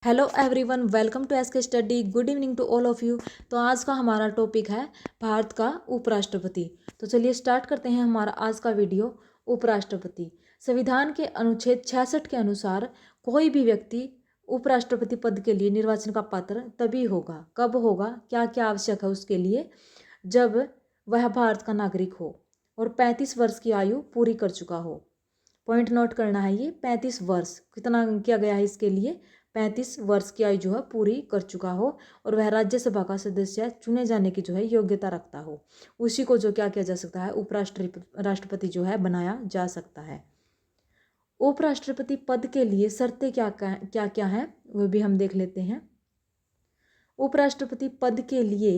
Hello everyone, welcome to SK study. Good evening to all of you. तो आज का हमारा टॉपिक है भारत का उपराष्ट्रपति। तो चलिए स्टार्ट करते हैं हमारा आज का वीडियो। उपराष्ट्रपति संविधान के अनुच्छेद 66 के अनुसार कोई भी व्यक्ति उपराष्ट्रपति पद के लिए निर्वाचन का पात्र तभी होगा, कब होगा, क्या क्या आवश्यक है उसके लिए, जब वह भारत का नागरिक हो और 35 वर्ष की आयु पूरी कर चुका हो। पॉइंट नोट करना है, ये 35 वर्ष कितना किया गया है इसके लिए, 35 वर्ष की आयु जो है पूरी कर चुका हो और वह राज्यसभा का सदस्य चुने जाने की जो है योग्यता रखता हो। उसी को जो क्या किया जा सकता है, राष्ट्रपति जो है बनाया जा सकता है। उपराष्ट्रपति पद के लिए शर्तें क्या क्या क्या है वो भी हम देख लेते हैं। उपराष्ट्रपति पद के लिए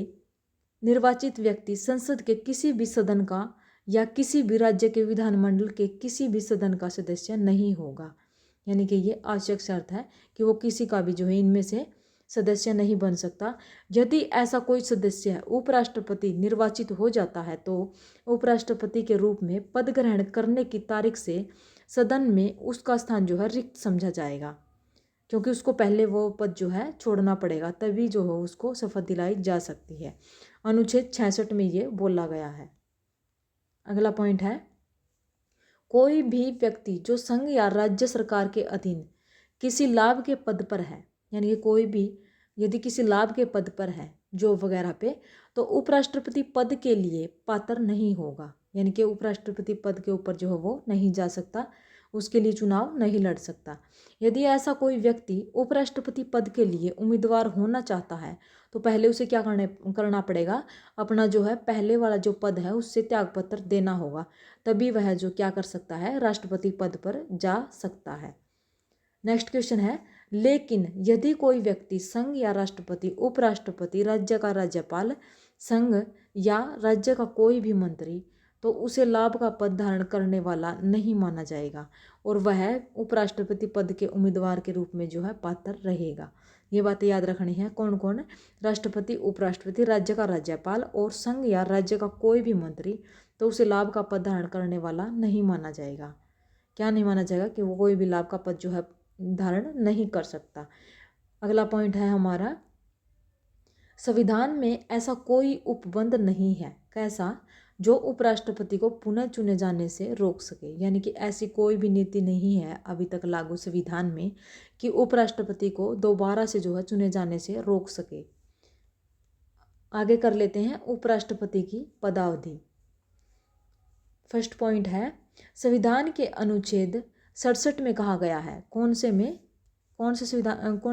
निर्वाचित व्यक्ति संसद के किसी भी सदन का या किसी भी राज्य के विधानमंडल के किसी भी सदन का सदस्य नहीं होगा। यानी कि ये आवश्यक शर्त है कि वो किसी का भी जो है इनमें से सदस्य नहीं बन सकता। यदि ऐसा कोई सदस्य उपराष्ट्रपति निर्वाचित हो जाता है तो उपराष्ट्रपति के रूप में पद ग्रहण करने की तारीख से सदन में उसका स्थान जो है रिक्त समझा जाएगा, क्योंकि उसको पहले वो पद जो है छोड़ना पड़ेगा, तभी जो है उसको शपथ दिलाई जा सकती है। अनुच्छेद 66 में ये बोला गया है। अगला पॉइंट है, कोई भी व्यक्ति जो संघ या राज्य सरकार के अधीन किसी लाभ के पद पर है, यानी कि कोई भी यदि किसी लाभ के पद पर है जॉब वगैरह पे, तो उपराष्ट्रपति पद के लिए पात्र नहीं होगा। यानी कि उपराष्ट्रपति पद के ऊपर जो है वो नहीं जा सकता, उसके लिए चुनाव नहीं लड़ सकता। यदि ऐसा कोई व्यक्ति उपराष्ट्रपति पद के लिए उम्मीदवार होना चाहता है तो पहले उसे क्या करना पड़ेगा, अपना जो है पहले वाला जो पद है उससे त्यागपत्र देना होगा, तभी वह जो क्या कर सकता है, राष्ट्रपति पद पर जा सकता है। नेक्स्ट क्वेश्चन है, लेकिन यदि कोई व्यक्ति संघ या राष्ट्रपति, उपराष्ट्रपति, राज्य का राज्यपाल, संघ या राज्य का कोई भी मंत्री, तो उसे लाभ का पद धारण करने वाला नहीं माना जाएगा और वह उपराष्ट्रपति पद के उम्मीदवार के रूप में जो है पात्र रहेगा। ये बातें याद रखनी है। कौन कौन? राष्ट्रपति, उपराष्ट्रपति, राज्य का राज्यपाल और संघ या राज्य का कोई भी मंत्री, तो उसे लाभ का पद धारण करने वाला नहीं माना जाएगा। क्या नहीं माना जाएगा? कि वो कोई भी लाभ का पद जो है धारण नहीं कर सकता। अगला पॉइंट है हमारा, संविधान में ऐसा कोई उपबंध नहीं है, कैसा, जो उपराष्ट्रपति को पुनः चुने जाने से रोक सके। यानी कि ऐसी कोई भी नीति नहीं है अभी तक लागू संविधान में कि उपराष्ट्रपति को दोबारा से जो है चुने जाने से रोक सके। आगे कर लेते हैं उपराष्ट्रपति की पदावधि। फर्स्ट पॉइंट है, संविधान के अनुच्छेद 67 में कहा गया है, कौन से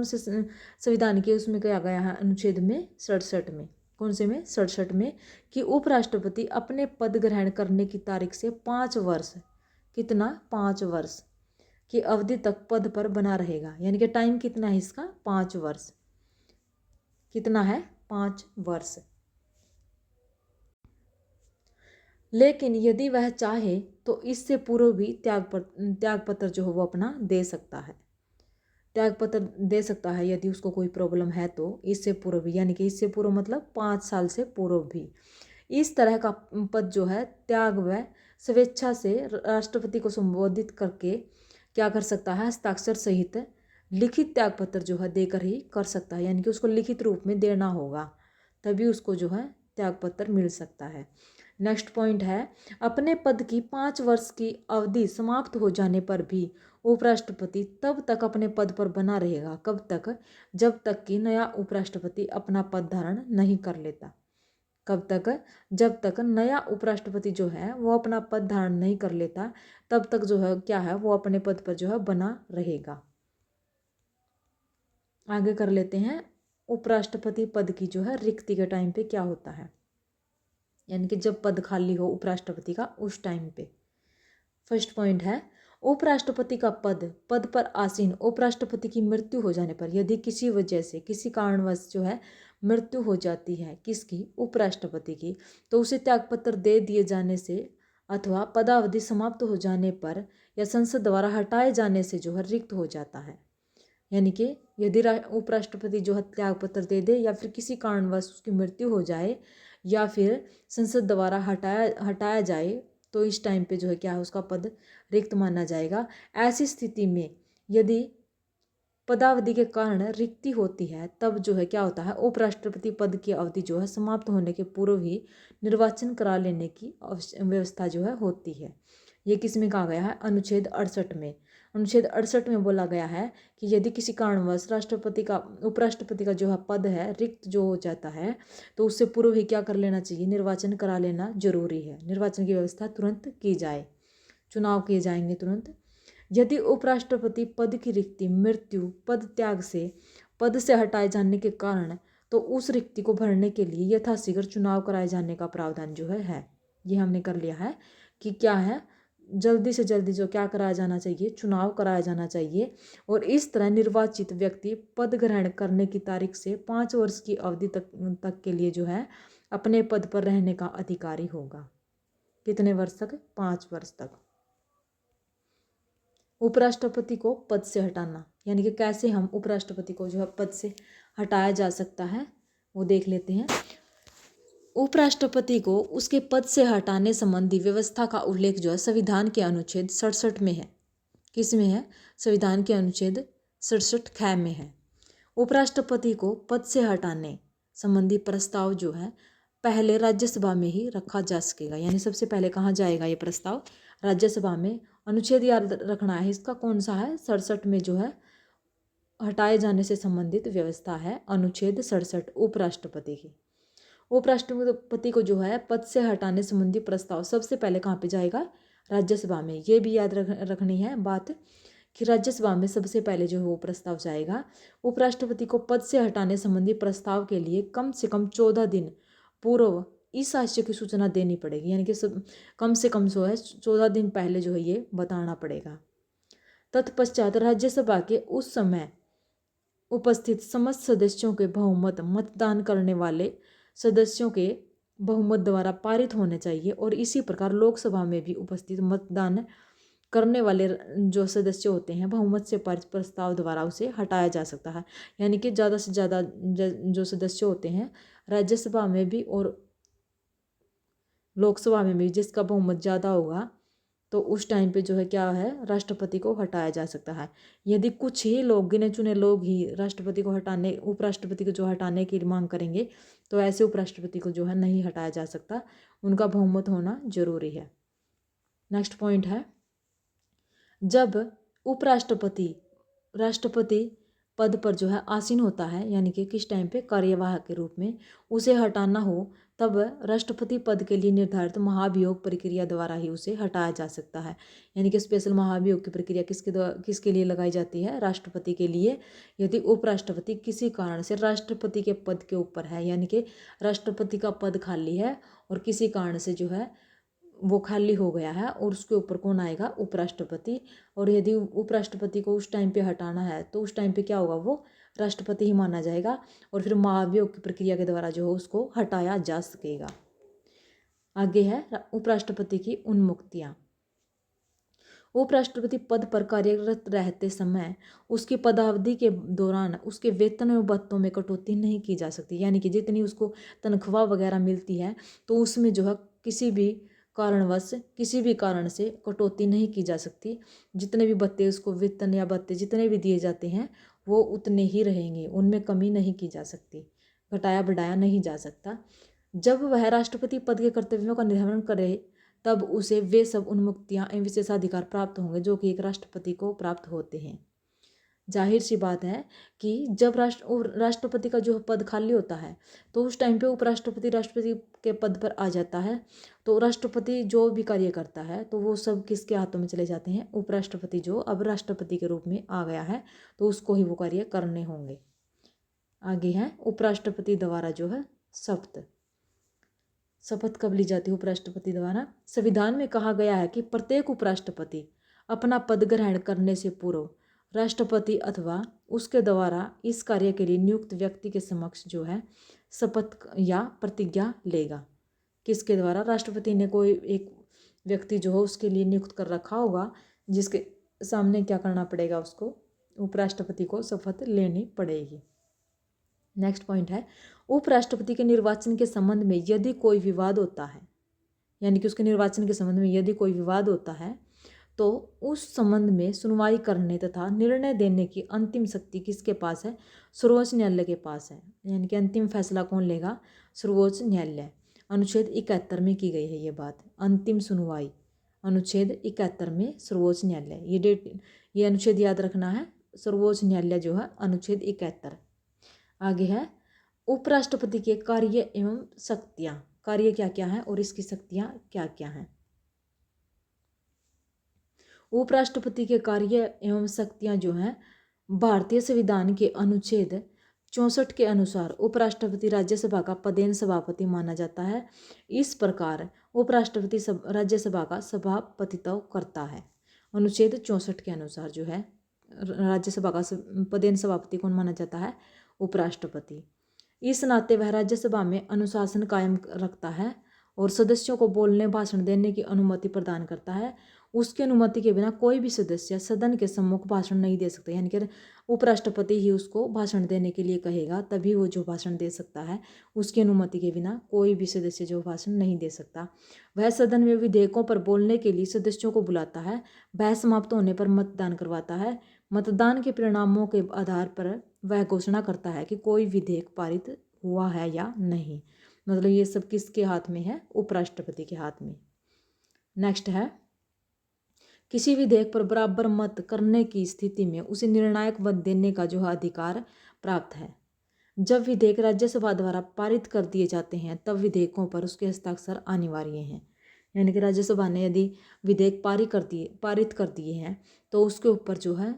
संविधान के उसमें कहा गया है, अनुच्छेद में 67 में, कौन से में, 67 में, कि उपराष्ट्रपति अपने पद ग्रहण करने की तारीख से 5 वर्ष, कितना, 5 वर्ष की अवधि तक पद पर बना रहेगा। यानी कि टाइम कितना है इसका, 5 वर्ष। कितना है, 5 वर्ष। लेकिन यदि वह चाहे तो इससे पूर्व भी त्यागपत्र जो है वो अपना दे सकता है, त्यागपत्र दे सकता है यदि उसको कोई प्रॉब्लम है तो। इससे पूर्व भी, यानी कि इससे पूर्व मतलब 5 साल से पूर्व भी इस तरह का पद जो है त्याग व स्वेच्छा से राष्ट्रपति को संबोधित करके क्या कर सकता है, हस्ताक्षर सहित लिखित त्यागपत्र जो है देकर ही कर सकता है। यानी कि उसको लिखित रूप में देना होगा, तभी उसको जो है त्यागपत्र मिल सकता है। नेक्स्ट पॉइंट है, अपने पद की 5 वर्ष की अवधि समाप्त हो जाने पर भी उपराष्ट्रपति तब तक अपने पद पर बना रहेगा, कब तक, जब तक कि नया उपराष्ट्रपति अपना पद धारण नहीं कर लेता। कब तक? जब तक नया उपराष्ट्रपति जो है वो अपना पद धारण नहीं कर लेता, तब तक जो है क्या है, वो अपने पद पर जो है बना रहेगा। आगे कर लेते हैं, उपराष्ट्रपति पद की जो है रिक्ति के टाइम पे क्या होता है, यानी कि जब पद खाली हो उपराष्ट्रपति का उस टाइम पे। फर्स्ट पॉइंट है, उपराष्ट्रपति का पद पर आसीन उपराष्ट्रपति की मृत्यु हो जाने पर, यदि किसी वजह से, किसी कारणवश जो है मृत्यु हो जाती है किसकी, उपराष्ट्रपति की, तो उसे त्यागपत्र दे दिए जाने से अथवा पदावधि समाप्त हो जाने पर या संसद द्वारा हटाए जाने से जो है रिक्त हो जाता है। यानी कि यदि उपराष्ट्रपति जो है त्यागपत्र दे दे या फिर किसी कारणवश उसकी मृत्यु हो जाए या फिर संसद द्वारा हटाया जाए, तो इस टाइम पे जो है क्या है, उसका पद रिक्त माना जाएगा। ऐसी स्थिति में यदि पदावधि के कारण रिक्ति होती है तब जो है क्या होता है, उपराष्ट्रपति पद की अवधि जो है समाप्त होने के पूर्व ही निर्वाचन करा लेने की व्यवस्था जो है होती है। ये किस में कहा गया है, अनुच्छेद 68 में। अनुच्छेद 68 में बोला गया है कि यदि किसी कारणवश राष्ट्रपति का उपराष्ट्रपति का जो है पद है रिक्त जो हो जाता है तो उससे पूर्व ही क्या कर लेना चाहिए, निर्वाचन करा लेना जरूरी है। निर्वाचन की व्यवस्था तुरंत की जाए, चुनाव किए जाएंगे तुरंत। यदि उपराष्ट्रपति पद की रिक्ति मृत्यु, पद त्याग से, पद से हटाए जाने के कारण तो उस रिक्ति को भरने के लिए यथाशीघ्र चुनाव कराए जाने का प्रावधान जो है। ये हमने कर लिया है कि क्या है, जल्दी से जल्दी जो क्या कराया जाना चाहिए, चुनाव कराया जाना चाहिए। और इस तरह निर्वाचित व्यक्ति पद ग्रहण करने की तारीख से 5 वर्ष की अवधि तक के लिए जो है अपने पद पर रहने का अधिकारी होगा। कितने वर्ष तक, 5 वर्ष तक। उपराष्ट्रपति को पद से हटाना, यानी कि कैसे हम उपराष्ट्रपति को जो है पद से हटाया जा सकता है वो देख लेते हैं। उपराष्ट्रपति को उसके पद से हटाने संबंधी व्यवस्था का उल्लेख जो है संविधान के अनुच्छेद 67 में है। किस में है, संविधान के अनुच्छेद 67 ख में है। उपराष्ट्रपति को पद से हटाने संबंधी प्रस्ताव जो है पहले राज्यसभा में ही रखा जा सकेगा, यानी सबसे पहले कहाँ जाएगा ये प्रस्ताव, राज्यसभा में। अनुच्छेद याद रखना है इसका, कौन सा है, 67 में जो है हटाए जाने से संबंधित व्यवस्था है, अनुच्छेद 67 उपराष्ट्रपति की। उपराष्ट्रपति को जो है पद से हटाने संबंधी प्रस्ताव सबसे पहले कहाँ पे जाएगा, राज्यसभा में। ये भी याद रखनी है बात कि राज्यसभा में सबसे पहले जो है वो प्रस्ताव जाएगा। उपराष्ट्रपति को पद से हटाने संबंधी प्रस्ताव के लिए कम से कम 14 दिन पूर्व इस आशय की सूचना देनी पड़ेगी, यानी कि कम से कम जो है 14 दिन पहले जो है ये बताना पड़ेगा। तत्पश्चात राज्यसभा के उस समय उपस्थित समस्त सदस्यों के बहुमत, मतदान करने वाले सदस्यों के बहुमत द्वारा पारित होने चाहिए। और इसी प्रकार लोकसभा में भी उपस्थित मतदान करने वाले जो सदस्य होते हैं बहुमत से पारित प्रस्ताव द्वारा उसे हटाया जा सकता है। यानी कि ज़्यादा से ज़्यादा जो सदस्य होते हैं राज्यसभा में भी और लोकसभा में भी जिसका बहुमत ज़्यादा होगा तो उस टाइम पे जो है क्या है, राष्ट्रपति को हटाया जा सकता है। यदि कुछ ही लोग, गिने चुने लोग ही राष्ट्रपति को हटाने, उपराष्ट्रपति को जो हटाने की मांग करेंगे तो ऐसे उपराष्ट्रपति को जो है नहीं हटाया जा सकता, उनका बहुमत होना जरूरी है। नेक्स्ट पॉइंट है, जब उपराष्ट्रपति राष्ट्रपति पद पर जो है आसीन होता है, यानी कि किस टाइम पे, कार्यवाहक के रूप में, उसे हटाना हो तब राष्ट्रपति पद के लिए निर्धारित महाभियोग प्रक्रिया द्वारा ही उसे हटाया जा सकता है। यानी कि स्पेशल महाभियोग की प्रक्रिया किसके लिए लगाई जाती है, राष्ट्रपति के लिए। यदि उपराष्ट्रपति किसी कारण से राष्ट्रपति के पद के ऊपर है, यानी कि राष्ट्रपति का पद खाली है और किसी कारण से जो है वो खाली हो गया है और उसके ऊपर कौन आएगा, उपराष्ट्रपति। और यदि उपराष्ट्रपति को उस टाइम पे हटाना है तो उस टाइम पे क्या होगा, वो राष्ट्रपति ही माना जाएगा और फिर महाभियोग की प्रक्रिया के द्वारा जो है उसको हटाया जा सकेगा। आगे है उपराष्ट्रपति की उन्मुक्तियां। उपराष्ट्रपति पद पर कार्यरत रहते समय उसकी पदावधि के दौरान उसके वेतन और भत्तों में कटौती नहीं की जा सकती। यानी कि जितनी उसको तनख्वाह वगैरह मिलती है तो उसमें जो है किसी भी कारणवश, किसी भी कारण से कटौती नहीं की जा सकती। जितने भी भत्ते उसको, वेतन या भत्ते जितने भी दिए जाते हैं वो उतने ही रहेंगे, उनमें कमी नहीं की जा सकती, घटाया बढ़ाया नहीं जा सकता। जब वह राष्ट्रपति पद के कर्तव्यों का निर्वहन करे तब उसे वे सब उन्मुक्तियां एवं विशेषाधिकार प्राप्त होंगे जो कि एक राष्ट्रपति को प्राप्त होते हैं। जाहिर सी बात है कि जब राष्ट्रपति का जो पद खाली होता है तो उस टाइम पे उपराष्ट्रपति राष्ट्रपति के पद पर आ जाता है। तो राष्ट्रपति जो भी कार्य करता है तो वो सब किसके हाथों में चले जाते हैं, उपराष्ट्रपति जो अब राष्ट्रपति के रूप में आ गया है तो उसको ही वो कार्य करने होंगे। आगे है उपराष्ट्रपति द्वारा जो है शपथ कब ली जाती है उपराष्ट्रपति द्वारा। संविधान में कहा गया है कि प्रत्येक उपराष्ट्रपति अपना पद ग्रहण करने से पूर्व राष्ट्रपति अथवा उसके द्वारा इस कार्य के लिए नियुक्त व्यक्ति के समक्ष जो है शपथ या प्रतिज्ञा लेगा। किसके द्वारा, राष्ट्रपति ने कोई एक व्यक्ति जो है उसके लिए नियुक्त कर रखा होगा जिसके सामने क्या करना पड़ेगा, उसको उपराष्ट्रपति को शपथ लेनी पड़ेगी। नेक्स्ट पॉइंट है, उपराष्ट्रपति के निर्वाचन के संबंध में यदि कोई विवाद होता है, यानी कि उसके निर्वाचन के संबंध में यदि कोई विवाद होता है तो उस संबंध में सुनवाई करने तथा निर्णय देने की अंतिम शक्ति किसके पास है? सर्वोच्च न्यायालय के पास है। यानी कि अंतिम फैसला कौन लेगा? सर्वोच्च न्यायालय। अनुच्छेद 71 में की गई है ये बात, अंतिम सुनवाई अनुच्छेद 71 में सर्वोच्च न्यायालय। ये अनुच्छेद याद रखना है, सर्वोच्च न्यायालय जो है अनुच्छेद 71। आगे है उपराष्ट्रपति के कार्य एवं शक्तियाँ। कार्य क्या क्या है और इसकी शक्तियाँ क्या क्या हैं? उपराष्ट्रपति के कार्य एवं शक्तियाँ जो हैं, भारतीय संविधान के अनुच्छेद 64 के अनुसार उपराष्ट्रपति राज्यसभा का पदेन सभापति माना जाता है। इस प्रकार उपराष्ट्रपति राज्यसभा का सभापतित्व करता है। अनुच्छेद 64 के अनुसार जो है राज्यसभा का पदेन सभापति कौन माना जाता है? उपराष्ट्रपति। इस नाते वह राज्यसभा में अनुशासन कायम रखता है और सदस्यों को बोलने भाषण देने की अनुमति प्रदान करता है। उसकी अनुमति के बिना कोई भी सदस्य सदन के सम्मुख भाषण नहीं दे सकता। यानी कि उपराष्ट्रपति ही उसको भाषण देने के लिए कहेगा, तभी वो जो भाषण दे सकता है। उसकी अनुमति के बिना कोई भी सदस्य जो भाषण नहीं दे सकता। वह सदन में विधेयकों पर बोलने के लिए सदस्यों को बुलाता है। बहस समाप्त होने पर मतदान करवाता है। मतदान के परिणामों के आधार पर वह घोषणा करता है कि कोई विधेयक पारित हुआ है या नहीं। मतलब ये सब किसके हाथ में है? उपराष्ट्रपति के हाथ में। नेक्स्ट है, किसी विधेयक पर बराबर मत करने की स्थिति में उसे निर्णायक मत देने का जो अधिकार प्राप्त है। जब विधेयक राज्यसभा द्वारा पारित कर दिए जाते हैं तब विधेयकों पर उसके हस्ताक्षर अनिवार्य हैं। यानी कि राज्यसभा ने यदि विधेयक पारित कर दिए हैं तो उसके ऊपर जो है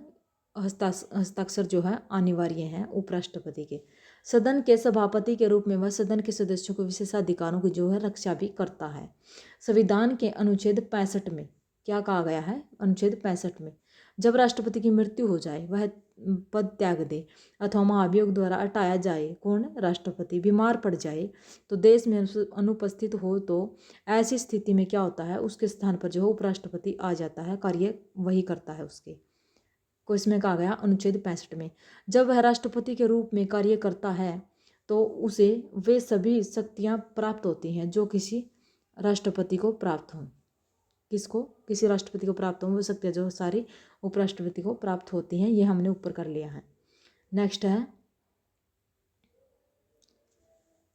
हस्ताक्षर जो है अनिवार्य हैं उपराष्ट्रपति के। सदन के सभापति के रूप में वह सदन के सदस्यों को विशेषाधिकारों की जो है रक्षा भी करता है। संविधान के अनुच्छेद 65 में क्या कहा गया है? अनुच्छेद 65 में जब राष्ट्रपति की मृत्यु हो जाए, वह पद त्याग दे अथवा महाभियोग द्वारा हटाया जाए, कौन? राष्ट्रपति बीमार पड़ जाए तो देश में अनुपस्थित हो तो ऐसी स्थिति में क्या होता है? उसके स्थान पर जो है उपराष्ट्रपति आ जाता है, कार्य वही करता है उसके को। इसमें कहा गया अनुच्छेद 65 में जब वह राष्ट्रपति के रूप में कार्य करता है तो उसे वे सभी शक्तियाँ प्राप्त होती हैं जो किसी राष्ट्रपति को प्राप्त हों। किसको? किसी राष्ट्रपति को प्राप्त हों वो शक्तियाँ जो सारी उपराष्ट्रपति को प्राप्त होती हैं। ये हमने ऊपर कर लिया है। नेक्स्ट है,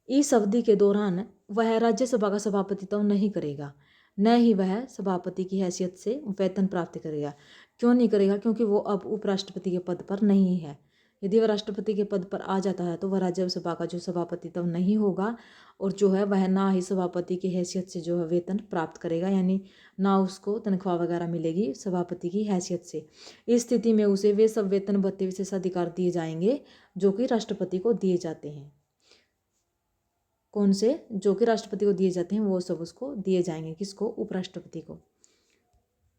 इस अवधि के दौरान वह राज्यसभा का सभापतित्व नहीं करेगा, न ही वह सभापति की हैसियत से वेतन प्राप्त करेगा। क्यों नहीं करेगा? क्योंकि वो अब उपराष्ट्रपति के पद पर नहीं है। यदि वह राष्ट्रपति के पद पर आ जाता है तो वह राज्यसभा का जो सभापतित्व नहीं होगा और जो है वह ना ही सभापति की हैसियत से जो है वेतन प्राप्त करेगा, यानी ना उसको तनख्वाह वगैरह मिलेगी सभापति की हैसियत से। इस स्थिति में उसे वे सब वेतन भत्ते विशेषाधिकार दिए जाएंगे जो कि राष्ट्रपति को दिए जाते हैं। कौन से? जो कि राष्ट्रपति को दिए जाते हैं वो सब उसको दिए जाएंगे। किसको? उपराष्ट्रपति को।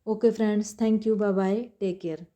Okay friends, thank you, bye bye, take care.